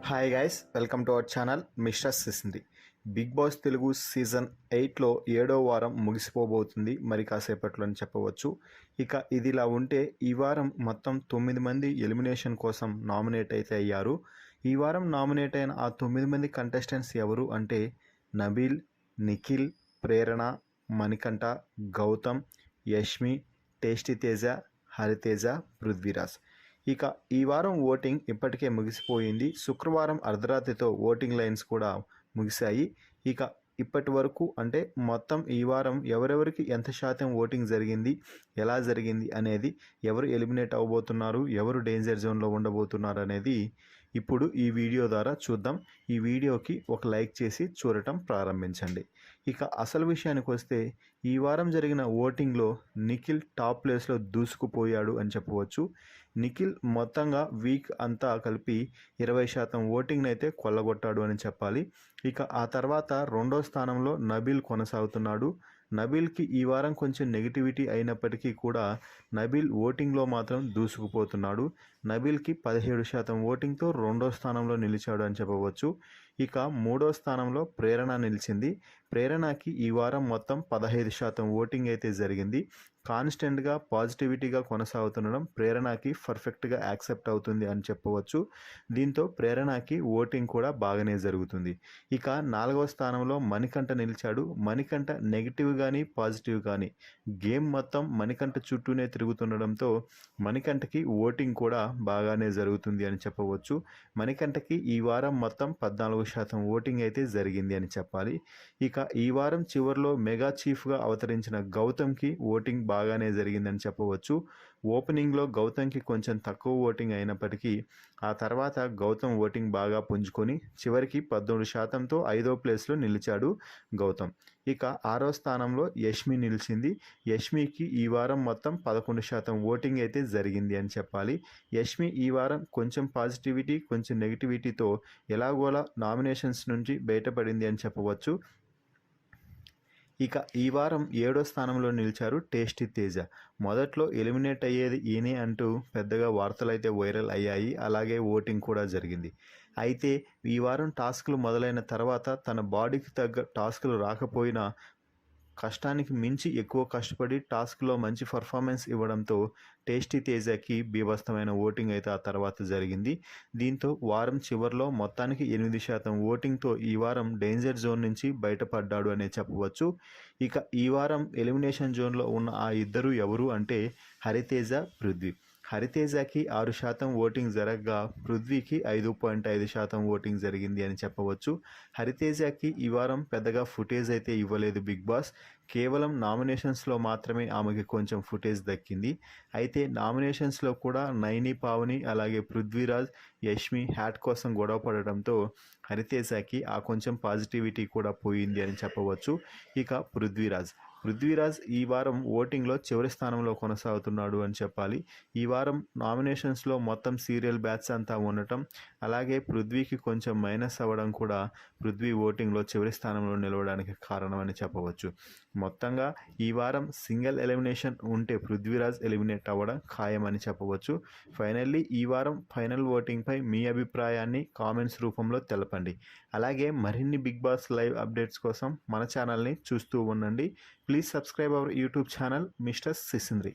Hi guys, welcome to our channel mister Sisindi. Bigg Boss Telugu season 8లో 7వ వారం ముగిసిపోబోతుంది మరి కాసేపట్లో అని చెప్పవచ్చు. ఇక ఇదిలా ఉంటే ఈ వారం మొత్తం 9 మంది ఎలిమినేషన్ కోసం నామినేట్ అయితే అయ్యారు. ఈ వారం నామినేట్ అయిన ఆ 9 మంది కంటెస్టెంట్స్ ఎవరు అంటే నబీల్, నిఖిల్, ప్రేరణ, మణికంఠ, గౌతమ్, యష్మి, టేస్టీ తేజ, హరితేజ, పృథ్వీరాజ్. ఇక ఈ వారం ఓటింగ్ ఇప్పటికే ముగిసిపోయింది. శుక్రవారం అర్ధరాత్రితో ఓటింగ్ లైన్స్ కూడా ముగిశాయి. ఇక ఇప్పటి వరకు అంటే మొత్తం ఈ వారం ఎవరెవరికి ఎంత శాతం ఓటింగ్ జరిగింది, ఎలా జరిగింది అనేది, ఎవరు ఎలిమినేట్ అవ్వబోతున్నారు, ఎవరు డేంజర్ జోన్లో ఉండబోతున్నారు అనేది ఇప్పుడు ఈ వీడియో ద్వారా చూద్దాం. ఈ వీడియోకి ఒక లైక్ చేసి చూడటం ప్రారంభించండి. ఇక అసలు విషయానికి వస్తే ఈ వారం జరిగిన ఓటింగ్లో నిఖిల్ టాప్ ప్లేస్లో దూసుకుపోయాడు అని చెప్పవచ్చు. నిఖిల్ మొత్తంగా వీక్ అంతా కలిపి 20% ఓటింగ్ని అయితే కొల్లగొట్టాడు అని చెప్పాలి. ఇక ఆ తర్వాత రెండో స్థానంలో నబీల్ కొనసాగుతున్నాడు. నబీల్కి ఈ వారం కొంచెం నెగిటివిటీ అయినప్పటికీ కూడా నబీల్ ఓటింగ్లో మాత్రం దూసుకుపోతున్నాడు. నబీల్కి 17% ఓటింగ్తో రెండో స్థానంలో నిలిచాడు అని చెప్పవచ్చు. ఇక మూడో స్థానంలో ప్రేరణ నిలిచింది. ప్రేరణకి ఈ వారం మొత్తం 15% ఓటింగ్ అయితే జరిగింది. కాన్స్టెంట్గా పాజిటివిటీగా కొనసాగుతుండడం ప్రేరణకి పర్ఫెక్ట్గా యాక్సెప్ట్ అవుతుంది అని చెప్పవచ్చు. దీంతో ప్రేరణకి ఓటింగ్ కూడా బాగానే జరుగుతుంది. ఇక నాలుగవ స్థానంలో మణికంఠ నిలిచాడు. మణికంఠ నెగిటివ్ కానీ పాజిటివ్ కానీ గేమ్ మొత్తం మణికంఠ చుట్టూనే తిరుగుతుండడంతో మణికంఠకి ఓటింగ్ కూడా బాగానే జరుగుతుంది అని చెప్పవచ్చు. మణికంఠకి ఈ వారం మొత్తం 14% ఓటింగ్ అయితే జరిగింది అని చెప్పాలి. ఇక ఈ వారం చివరిలో మెగా చీఫ్గా అవతరించిన గౌతమ్కి ఓటింగ్ బాగానే జరిగిందని చెప్పవచ్చు. ఓపెనింగ్లో గౌతమ్కి కొంచెం తక్కువ ఓటింగ్ అయినప్పటికీ ఆ తర్వాత గౌతమ్ ఓటింగ్ బాగా పుంజుకొని చివరికి 13%తో 5వ ప్లేస్లో నిలిచాడు గౌతమ్. ఇక ఆరో స్థానంలో యష్మి నిలిచింది. యష్మికి ఈ వారం మొత్తం 11% ఓటింగ్ అయితే జరిగింది అని చెప్పాలి. యష్మి ఈ వారం కొంచెం పాజిటివిటీ కొంచెం నెగిటివిటీతో ఎలాగోలా నామినేషన్స్ నుంచి బయటపడింది అని చెప్పవచ్చు. ఇక ఈ వారం 7వ స్థానంలో నిలిచారు టేస్టీ తేజ. మొదట్లో ఎలిమినేట్ అయ్యేది ఈయనే అంటూ పెద్దగా వార్తలు అయితే వైరల్ అయ్యాయి. అలాగే ఓటింగ్ కూడా జరిగింది. అయితే ఈ వారం టాస్క్లు మొదలైన తర్వాత తన బాడీకి తగ్గ టాస్క్లు రాకపోయినా కష్టానికి మించి ఎక్కువ కష్టపడి టాస్క్లో మంచి పర్ఫార్మెన్స్ ఇవ్వడంతో టేస్టీ తేజకి బీభత్సమైన ఓటింగ్ అయితే ఆ తర్వాత జరిగింది. దీంతో వారం చివరిలో మొత్తానికి 8% ఓటింగ్తో ఈ వారం డేంజర్ జోన్ నుంచి బయటపడ్డాడు అనే చెప్పవచ్చు. ఇక ఈ వారం ఎలిమినేషన్ జోన్లో ఉన్న ఆ ఇద్దరు ఎవరు అంటే హరితేజ, పృథ్వీ. హరితేజకి 6% ఓటింగ్ జరగగా పృథ్వీకి 5.5% ఓటింగ్ జరిగింది అని చెప్పవచ్చు. హరితేజకి ఈ వారం పెద్దగా ఫుటేజ్ అయితే ఇవ్వలేదు బిగ్ బాస్. కేవలం నామినేషన్స్లో మాత్రమే ఆమెకి కొంచెం ఫుటేజ్ దక్కింది. అయితే నామినేషన్స్లో కూడా నైని, పావని అలాగే పృథ్వీరాజ్, యష్మి హ్యాట్ కోసం గొడవ పడడంతో హరితేజకి ఆ కొంచెం పాజిటివిటీ కూడా పోయింది అని చెప్పవచ్చు. ఇక పృథ్వీరాజ్ ఈ వారం ఓటింగ్లో చివరి స్థానంలో కొనసాగుతున్నాడు అని చెప్పాలి. ఈ వారం నామినేషన్స్లో మొత్తం సీరియల్ బ్యాచ్ అంతా ఉండటం అలాగే పృథ్వీకి కొంచెం మైనస్ అవ్వడం కూడా పృథ్వీ ఓటింగ్లో చివరి స్థానంలో నిలవడానికి కారణమని చెప్పవచ్చు. మొత్తంగా ఈ వారం సింగిల్ ఎలిమినేషన్ ఉంటే పృథ్వీరాజ్ ఎలిమినేట్ అవ్వడం ఖాయమని చెప్పవచ్చు. ఫైనల్లీ ఈ వారం ఫైనల్ ఓటింగ్పై మీ అభిప్రాయాన్ని కామెంట్స్ రూపంలో తెలపండి. అలాగే మరిన్ని బిగ్ బాస్ లైవ్ అప్డేట్స్ కోసం మన ఛానల్ని చూస్తూ ఉండండి. Please subscribe our YouTube channel Mr. Sisindri.